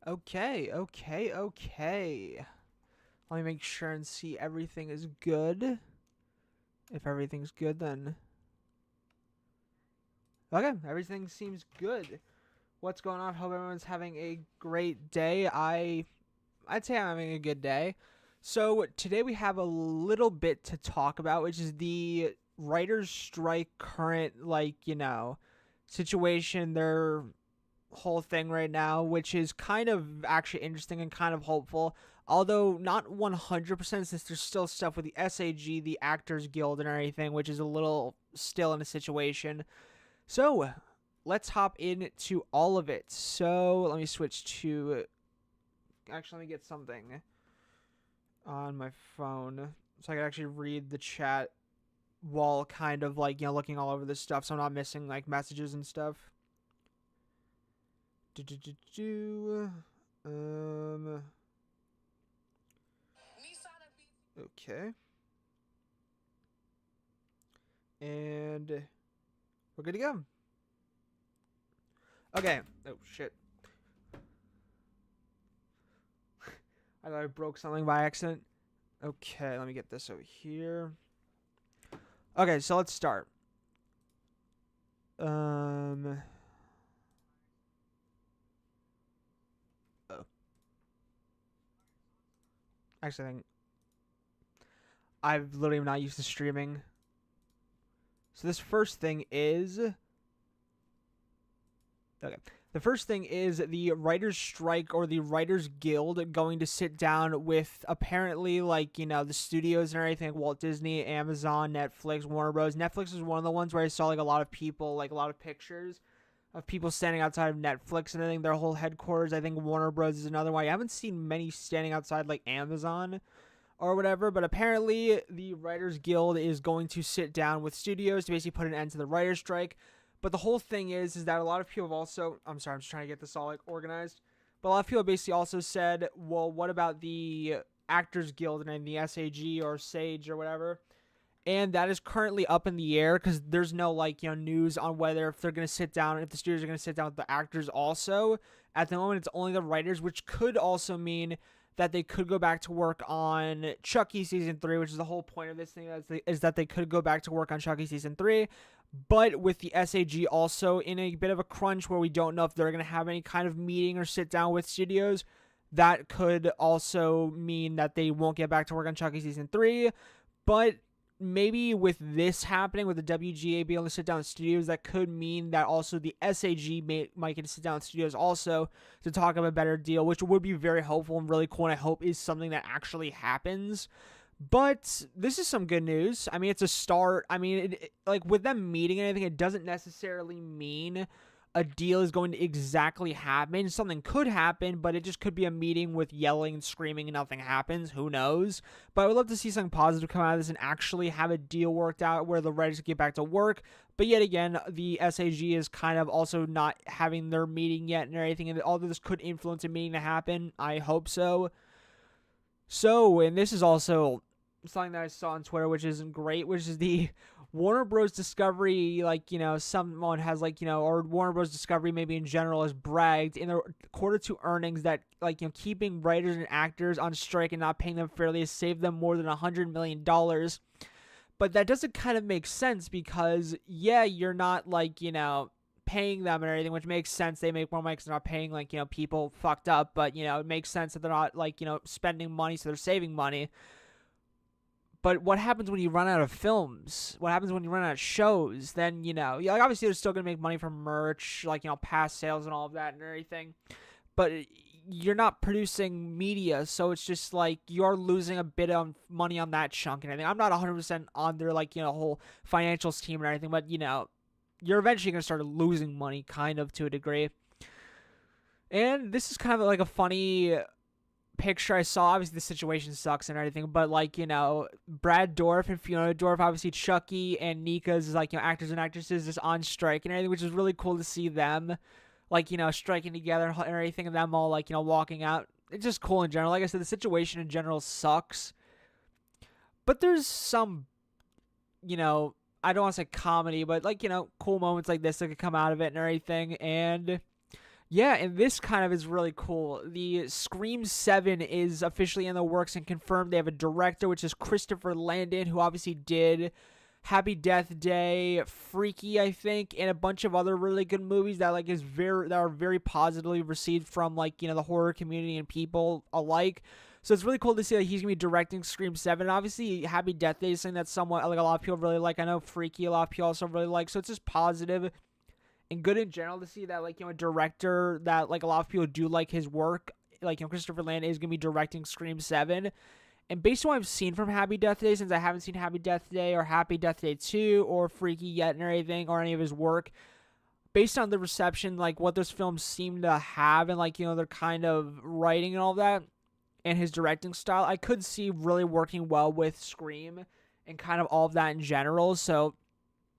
Okay. Let me make sure and see everything is good. If everything's good, then... Okay, everything seems good. What's going on? Hope everyone's having a great day. I'd say I'm having a good day. So today we have a little bit to talk about, which is the writers' strike current, situation, their whole thing right now, which is kind of actually interesting and kind of hopeful. Although not 100%, since there's still stuff with the SAG, the Actors Guild, and everything, which is a little still in a situation. So let's hop into all of it. So let me switch to... Actually, let me get something on my phone so I can actually read the chat while kind of looking all over this stuff, so I'm not missing messages and stuff. Okay. And we're good to go. Okay. Oh, shit. I thought I broke something by accident. Okay, let me get this over here. Okay, so let's start. Oh. Actually, I think I've literally not used to streaming. So this first thing is... Okay. The first thing is the writers' strike or the writers' guild going to sit down with apparently the studios and everything, like Walt Disney, Amazon, Netflix, Warner Bros. Netflix is one of the ones where I saw a lot of people, a lot of pictures of people standing outside of Netflix and I think their whole headquarters. I think Warner Bros. Is another one. I haven't seen many standing outside Amazon or whatever, but apparently the writers' guild is going to sit down with studios to basically put an end to the writers' strike. But the whole thing is that a lot of people have also... I'm sorry, I'm just trying to get this all organized. But a lot of people basically also said, well, what about the Actors Guild and the SAG or SAGE or whatever? And that is currently up in the air because there's no news on whether if they're going to sit down, if the studios are going to sit down with the actors also. At the moment, it's only the writers, which could also mean that they could go back to work on Chucky Season 3, which is the whole point of this thing, is that they could go back to work on Chucky Season 3. But with the SAG also in a bit of a crunch where we don't know if they're going to have any kind of meeting or sit down with studios, that could also mean that they won't get back to work on Chucky Season 3. But maybe with this happening, with the WGA being able to sit down with studios, that could mean that also the SAG might get to sit down with studios also to talk about a better deal, which would be very hopeful and really cool, and I hope is something that actually happens. But this is some good news. I mean, it's a start. I mean, with them meeting and anything, it doesn't necessarily mean a deal is going to exactly happen. Something could happen, but it just could be a meeting with yelling and screaming and nothing happens. Who knows? But I would love to see something positive come out of this and actually have a deal worked out where the writers get back to work. But yet again, the SAG is kind of also not having their meeting yet and everything. And although this could influence a meeting to happen, I hope so. So, and this is also something that I saw on Twitter, which isn't great, which is the Warner Bros. Discovery, someone has, or Warner Bros. Discovery maybe in general has bragged in their quarter two earnings that, keeping writers and actors on strike and not paying them fairly has saved them more than $100 million. But that doesn't kind of make sense because, yeah, you're not, paying them and everything, which makes sense. They make more money because they're not paying, people fucked up. But, it makes sense that they're not, spending money, so they're saving money. But what happens when you run out of films? What happens when you run out of shows? Then, obviously they're still going to make money from merch, past sales and all of that and everything. But you're not producing media, so it's just you're losing a bit of money on that chunk and everything. I'm not 100% on their, whole financials team and everything, but, you're eventually going to start losing money, kind of, to a degree. And this is kind of a funny picture I saw. Obviously the situation sucks and everything, but Brad Dourif and Fiona Dourif, obviously Chucky and Nika's actors and actresses just on strike and everything, which is really cool to see them striking together and everything, and them all walking out. It's just cool in general. Like I said, the situation in general sucks, but there's some I don't want to say comedy, but cool moments like this that could come out of it and everything. And Yeah, and this kind of is really cool. The Scream 7 is officially in the works and confirmed. They have a director, which is Christopher Landon, who obviously did Happy Death Day, Freaky, I think, and a bunch of other really good movies that that are very positively received from the horror community and people alike. So it's really cool to see that he's gonna be directing Scream 7. And obviously, Happy Death Day is something that's somewhat a lot of people really like. I know Freaky a lot of people also really like. So it's just positive and good in general to see that a director that a lot of people do like his work, Christopher Landon is gonna be directing Scream 7. And based on what I've seen from Happy Death Day, since I haven't seen Happy Death Day or Happy Death Day 2 or Freaky yet and everything, or any of his work, based on the reception, what those films seem to have and their kind of writing and all that and his directing style, I could see really working well with Scream and kind of all of that in general. So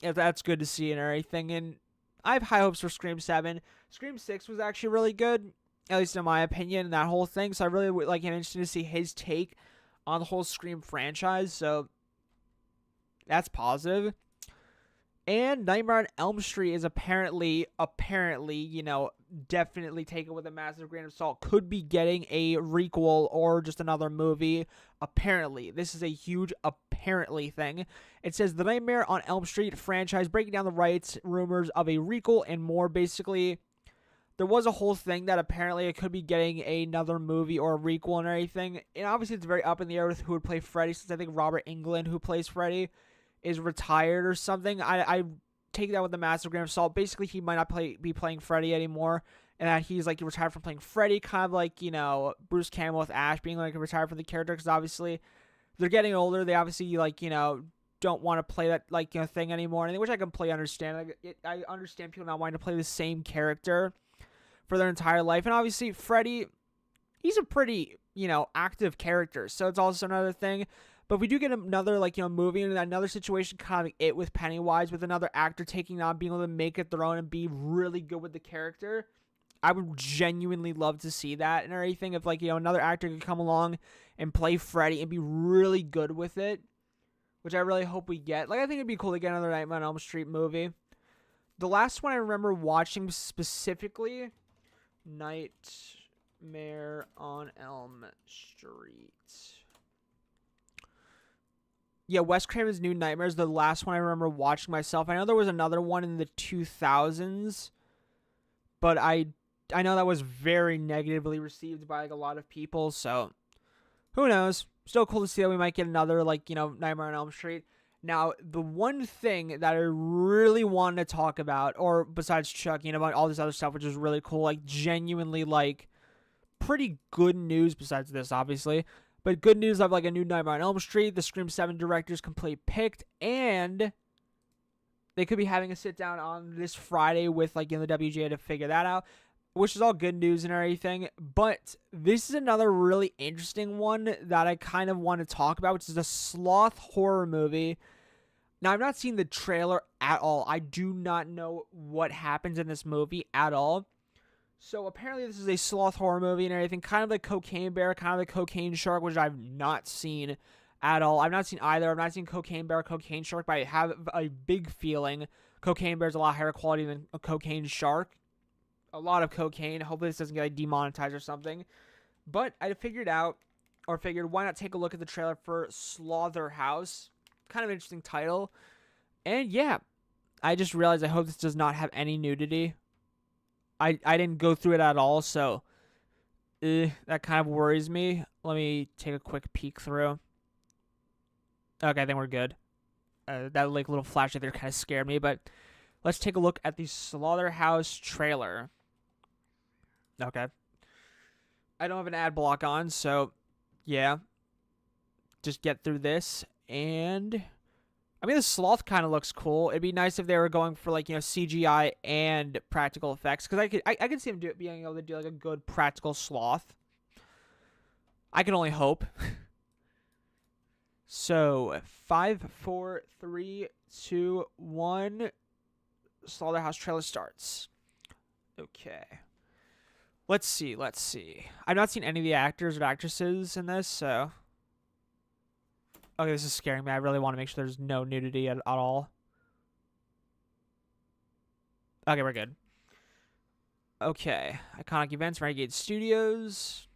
if that's good to see and everything. And I have high hopes for Scream 7. Scream 6 was actually really good, at least in my opinion, that whole thing. So I really would am interested to see his take on the whole Scream franchise. So that's positive. And Nightmare on Elm Street is apparently, definitely taken with a massive grain of salt. Could be getting a requel or just another movie. Apparently. This is a huge apparently thing. It says the Nightmare on Elm Street franchise breaking down the rights, rumors of a requel, and more. Basically, there was a whole thing that apparently it could be getting another movie or a requel and everything. And obviously, it's very up in the air with who would play Freddy, since I think Robert Englund, who plays Freddy, is retired or something. I take that with a massive grain of salt. Basically, he might not be playing Freddy anymore, and that he's retired from playing Freddy, kind of like Bruce Campbell with Ash being retired from the character, because obviously they're getting older. They obviously don't want to play that thing anymore, which I completely understand. I understand people not wanting to play the same character for their entire life, and obviously Freddy, he's a pretty active character, so it's also another thing. But if we do get another movie in another situation, kind of like It with Pennywise, with another actor taking on, being able to make it their own and be really good with the character, I would genuinely love to see that and everything. If another actor could come along and play Freddy and be really good with it, which I really hope we get. I think it'd be cool to get another Nightmare on Elm Street movie. The last one I remember watching specifically, Nightmare on Elm Street. Yeah, Wes Craven's New Nightmare is the last one I remember watching myself. I know there was another one in the 2000s, but I know that was very negatively received by a lot of people, so who knows? Still cool to see that we might get another Nightmare on Elm Street. Now, the one thing that I really wanted to talk about, or besides Chucky and about all this other stuff, which is really cool, genuinely pretty good news besides this, obviously. But good news of a new Nightmare on Elm Street, the Scream 7 director's completely picked, and they could be having a sit down on this Friday with the WGA to figure that out, which is all good news and everything. But this is another really interesting one that I kind of want to talk about, which is a Sloth horror movie. Now, I've not seen the trailer at all. I do not know what happens in this movie at all. So apparently this is a Sloth horror movie and everything, kind of like Cocaine Bear, kind of like Cocaine Shark, which I've not seen at all. I've not seen either. I've not seen Cocaine Bear, Cocaine Shark, but I have a big feeling Cocaine Bear is a lot higher quality than a Cocaine Shark. A lot of cocaine. Hopefully this doesn't get demonetized or something. But I figured why not take a look at the trailer for Slaughterhouse. Kind of interesting title. And yeah, I just realized I hope this does not have any nudity. I didn't go through it at all, so that kind of worries me. Let me take a quick peek through. Okay, I think we're good. That little flash there kind of scared me, but let's take a look at the Slaughterhouse trailer. Okay. I don't have an ad block on, so yeah. Just get through this, and I mean, the Sloth kind of looks cool. It'd be nice if they were going for CGI and practical effects, because I could see them being able to do a good practical Sloth. I can only hope. So 5, 4, 3, 2, 1. Slaughterhouse trailer starts. Okay. Let's see. I've not seen any of the actors or actresses in this, so okay, this is scaring me. I really want to make sure there's no nudity at all. Okay, we're good. Okay, iconic events, Renegade Studios.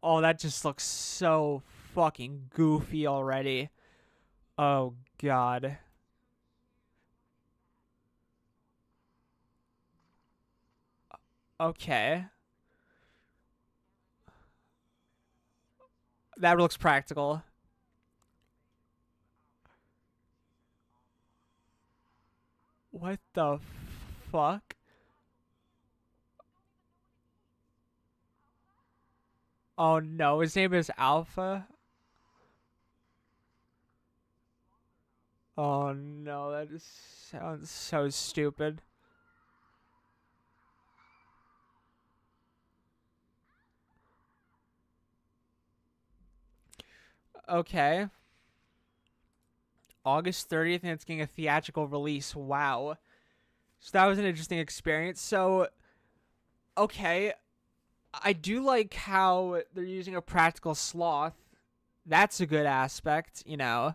Oh, that just looks so fucking goofy already. Oh, God. Okay. That looks practical. What the fuck? Oh, no. His name is Alpha? Oh, no. That just sounds so stupid. Okay. August 30th, and it's getting a theatrical release. Wow. So that was an interesting experience. So, okay. I do like how they're using a practical sloth. That's a good aspect, you know.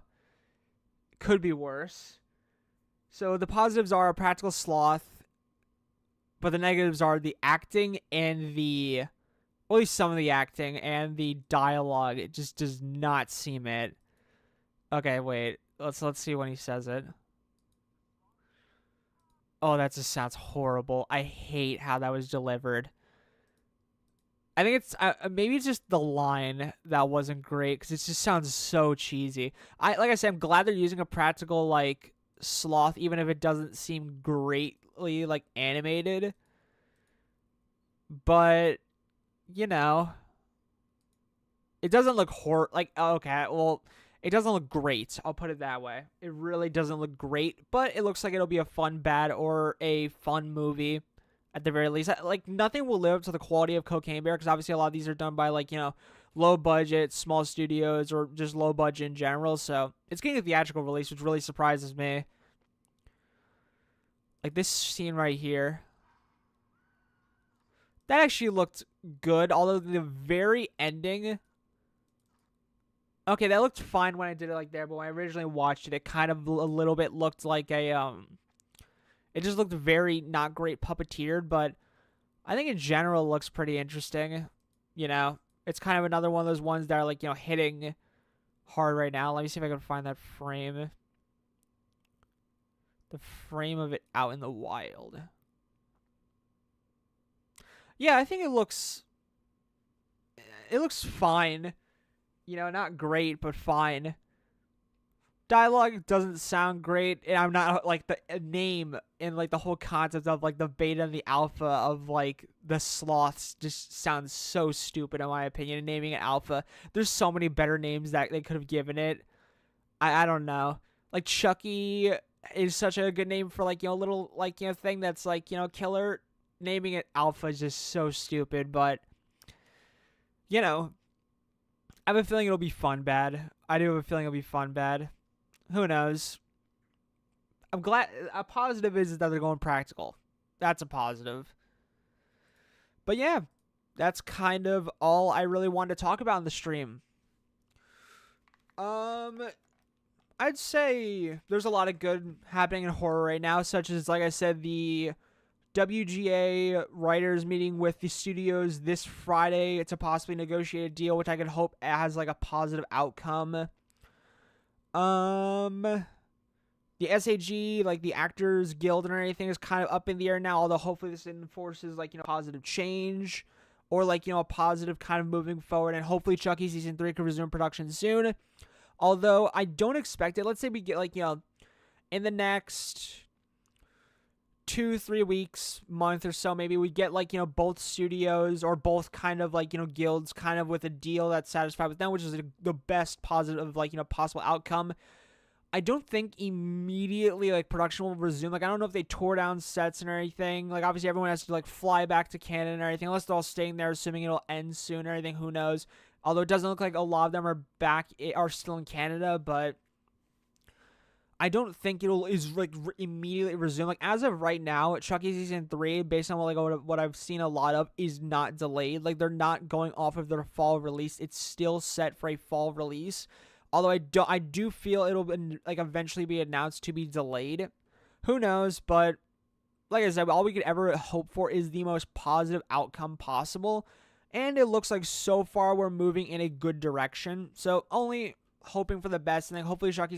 Could be worse. So the positives are a practical sloth, but the negatives are the acting and the, well, at least some of the acting and the dialogue. It just does not seem it. Okay, wait. Let's see when he says it. Oh, that just sounds horrible. I hate how that was delivered. I think it's maybe it's just the line that wasn't great because it just sounds so cheesy. Like I said, I'm glad they're using a practical like sloth, even if it doesn't seem greatly like animated. But you know, it doesn't look like okay, well, it doesn't look great. I'll put it that way. It really doesn't look great, but it looks like it'll be a fun bad or a fun movie. At the very least, like nothing will live up to the quality of Cocaine Bear because obviously a lot of these are done by like low budget, small studios or just low budget in general. So it's getting a theatrical release, which really surprises me. Like this scene right here, that actually looked good. Although the very ending, okay, that looked fine when I did it like there, but when I originally watched it, it kind of a little bit looked like a It just looked very not great puppeteered, but I think in general it looks pretty interesting. You know, it's kind of another one of those ones that are like, hitting hard right now. Let me see if I can find that frame. The frame of it out in the wild. Yeah, I think it looks fine. Not great, but fine. Dialogue doesn't sound great, and I'm not like the name and like the whole concept of like the beta and the alpha of like the sloths just sounds so stupid in my opinion. And naming it alpha, there's so many better names that they could have given it. I don't know. Like Chucky is such a good name for like little like thing that's like killer. Naming it alpha is just so stupid, but I have a feeling it'll be fun bad. I do have a feeling it'll be fun bad. Who knows? I'm glad. A positive is that they're going practical. That's a positive. But yeah, that's kind of all I really wanted to talk about in the stream. I'd say there's a lot of good happening in horror right now, such as, like I said, the WGA writers meeting with the studios this Friday to possibly negotiate a deal, which I could hope has like a positive outcome. The SAG, like the Actors Guild and everything, is kind of up in the air now, although hopefully this enforces like positive change or like a positive kind of moving forward, and hopefully Chucky season 3 can resume production soon, although I don't expect it. Let's say we get like in the next 2-3 weeks, month or so, maybe we get like both studios or both kind of like guilds kind of with a deal that's satisfied with them, which is the best positive like possible outcome. I don't think immediately like production will resume. Like I don't know if they tore down sets and everything. Like obviously everyone has to like fly back to Canada and everything, unless they're all staying there, assuming it'll end soon and everything. Who knows? Although it doesn't look like a lot of them are still in Canada, but I don't think is like immediately resume. Like as of right now, Chucky season 3, based on what I've seen a lot of, is not delayed. Like they're not going off of their fall release. It's still set for a fall release. Although I do feel it'll like eventually be announced to be delayed. Who knows? But like I said, all we could ever hope for is the most positive outcome possible. And it looks like so far we're moving in a good direction. So only hoping for the best. And then hopefully Chucky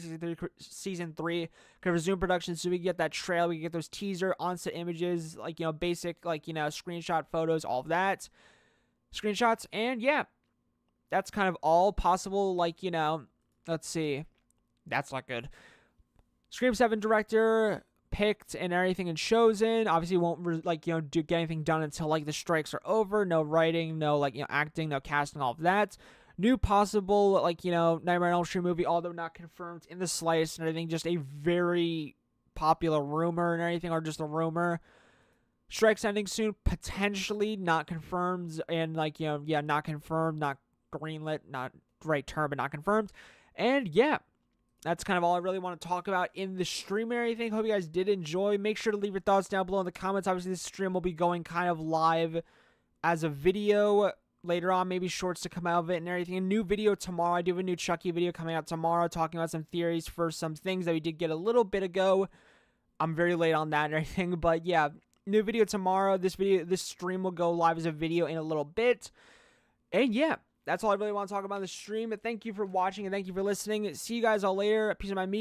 season 3 can resume production so we can get that trailer. We can get those teaser on-set images, like, basic, like, screenshot photos, all of that. Screenshots. And yeah, that's kind of all possible. Like, let's see. That's not good. Scream 7 director picked and everything and chosen. Obviously won't get anything done until like the strikes are over. No writing, no acting, no casting, all of that. New possible Nightmare on Elm Street movie, although not confirmed in the slightest and everything. Just a very popular rumor and everything, or just a rumor. Strikes ending soon, potentially, not confirmed, and not confirmed, not greenlit, not the right term, but not confirmed. And yeah, that's kind of all I really want to talk about in the stream and everything. Hope you guys did enjoy. Make sure to leave your thoughts down below in the comments. Obviously, this stream will be going kind of live as a video later on, maybe shorts to come out of it and everything. A new video tomorrow. I do have a new Chucky video coming out tomorrow, talking about some theories for some things that we did get a little bit ago. I'm very late on that and everything, but yeah, new video tomorrow. This stream will go live as a video in a little bit. And yeah, that's all I really want to talk about in the stream. Thank you for watching and thank you for listening. See you guys all later. Peace of my meat.